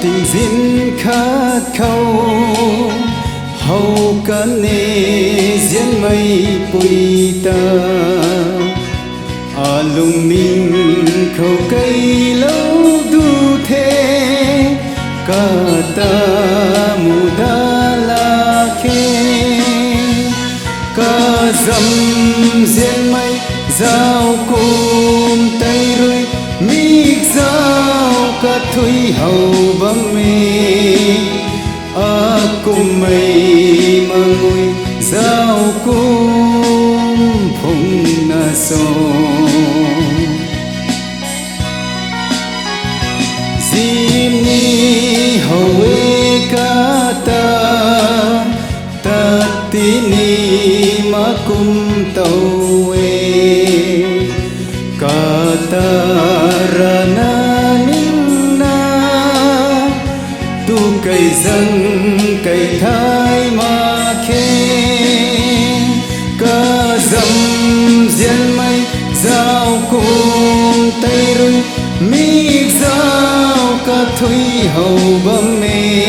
tình diễn khát khâu hầu cả nề diễn mây bụi ta lùng mình khâu cây lâu du thế cả ta mù đa la khe cả dầm diễn mây giao cùng tay rơi mic giao cả thủy hầu bấm mê cùng mây mà ngồi giao cùng phong na so zini hầu ca ta tini mà cùng tàu cả ta rana ninna tu cây dân cây thái mà khe cả dầm diễn mây giao cùng tay rơi mic giao cả thủy hầu bấm mê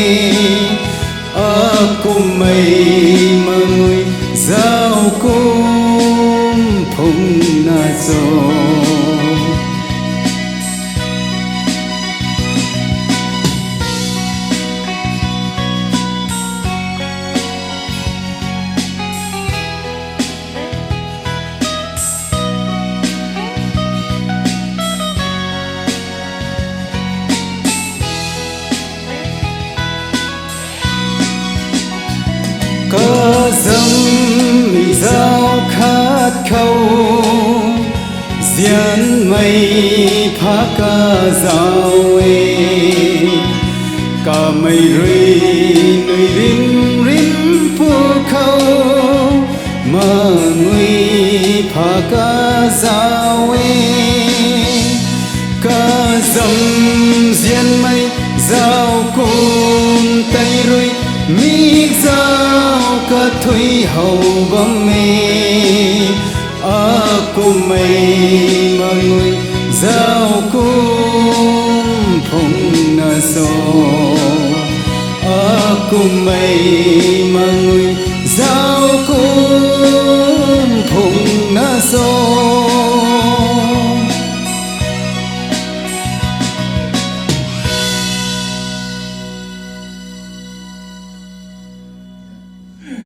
cùng mây mà ngồi giao cùng phong na gió có dâm mi giao khát khâu diễn mây phá ca giao cả mây rơi nơi rim rim phù khâu mà người phá ca giao cả dâm diễn mây giao cùng tay rơi mic giao cả thủy hầu bấm mê cùng mây mà ngồi giao cùng phong na so cùng mây mà ngồi